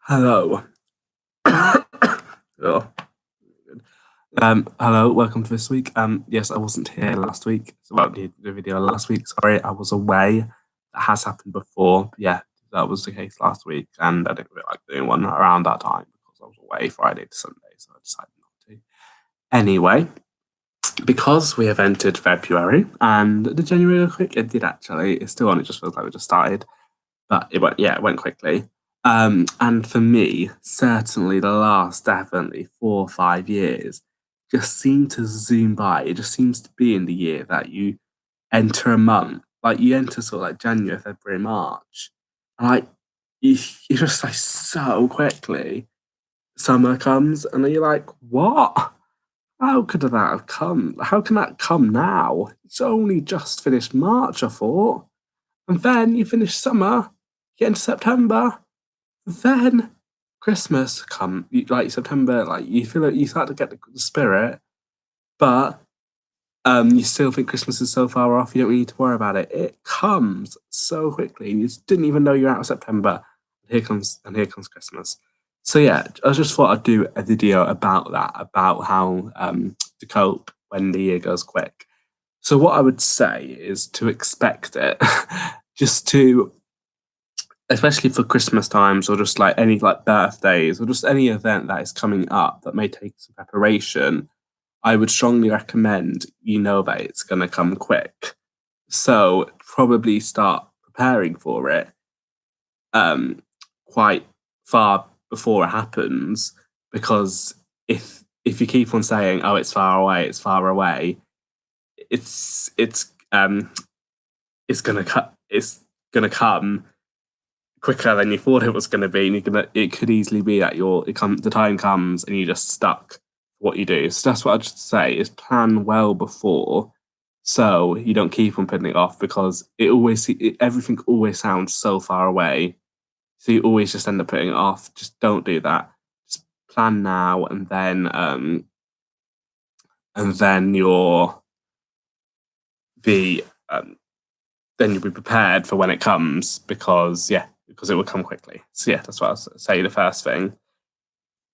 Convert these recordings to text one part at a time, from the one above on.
Hello. Oh, good. Hello, welcome to this week. Yes, I wasn't here last week. Well, the video last week. Sorry, I was away. That has happened before. But yeah, that was the case last week, and I didn't really like doing one around that time because I was away Friday to Sunday, so I decided not to. Anyway, because we have entered February and the January quick, it did actually. It's still on. It just feels like we just started, but it went quickly. And for me, certainly the last definitely 4 or 5 years just seem to zoom by. It just seems to be in the year that you enter a month, like you enter sort of like January, February, March, and like you just like so quickly. Summer comes, and then you're like, what? How could that have come? How can that come now? It's only just finished March, I thought. And then you finish summer, get into September, then Christmas like September, like you feel like you start to get the spirit, but you still think Christmas is so far off. You don't really need to worry about it. It comes so quickly. You just didn't even know you're out of September. Here comes Christmas. So yeah, I just thought I'd do a video about that, about how to cope when the year goes quick. So what I would say is to expect it, just to especially for Christmas times or just like any like birthdays or just any event that is coming up that may take some preparation, I would strongly recommend you know that it's going to come quick. So probably start preparing for it quite far before it happens, because if you keep on saying, oh, it's far away, it's it's um it's gonna come quicker than you thought it was going to be, and it could easily be that the time comes and you're just stuck what you do. So that's what I'd just say is plan well before, so you don't keep on putting it off, because everything always sounds so far away, so you always just end up putting it off. Just don't do that. Just plan now, and then be um, then you'll be prepared for when it comes, because it will come quickly. So yeah, that's what I'll say. The first thing.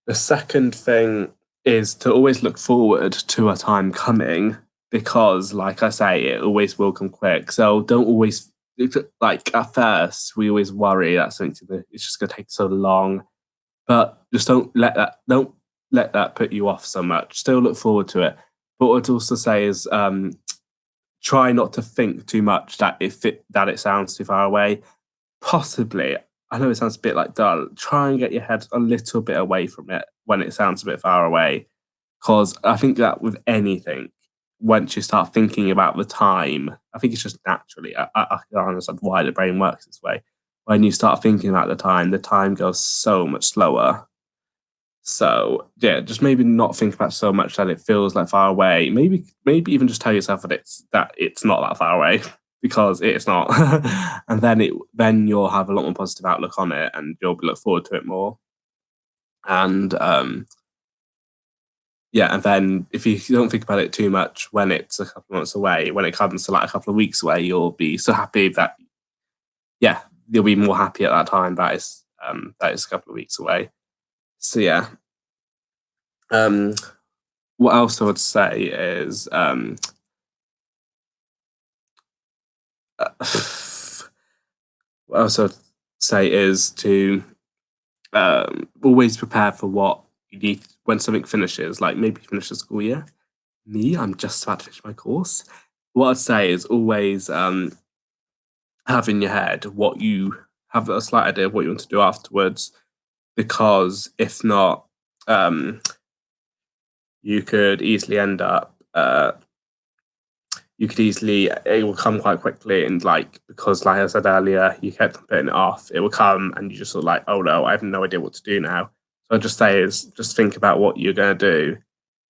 The second thing is to always look forward to a time coming, because, like I say, it always will come quick. So don't always like at first we always worry that it's just going to take so long, but just don't let that put you off so much. Still look forward to it. But what I'd also say is try not to think too much that it sounds too far away. Possibly, I know it sounds a bit like dull. Try and get your head a little bit away from it when it sounds a bit far away, because I think that with anything, once you start thinking about the time, I think it's just naturally. I can understand why the brain works this way. When you start thinking about the time goes so much slower. So yeah, just maybe not think about so much that it feels like far away. Maybe even just tell yourself that it's not that far away, because it's not, and then you'll have a lot more positive outlook on it, and you'll look forward to it more. And yeah, and then if you don't think about it too much when it's a couple of months away, when it comes to like a couple of weeks away, you'll be so happy that yeah, you'll be more happy at that time that is a couple of weeks away. So yeah. Um, what else I would say is what else I'd say is to always prepare for what you need when something finishes. Like maybe you finish the school year. Me, I'm just about to finish my course. What I'd say is always have in your head what you have a slight idea of what you want to do afterwards, because if not, you could easily end up it will come quite quickly, and like, because like I said earlier, you kept on putting it off, it will come and you just sort of like, oh no, I have no idea what to do now. So I just say is just think about what you're going to do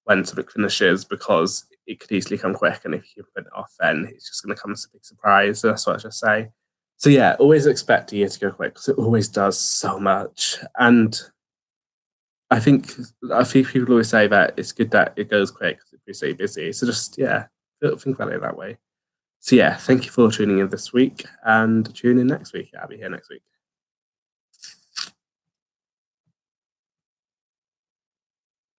when something finishes, because it could easily come quick, and if you put it off, then it's just going to come as a big surprise. So that's what I just say. So yeah, always expect a year to go quick, because it always does so much. And I think people always say that it's good that it goes quick because we're so busy. So just think about it that way. So yeah, thank you for tuning in this week, and tune in next week. I'll be here next week.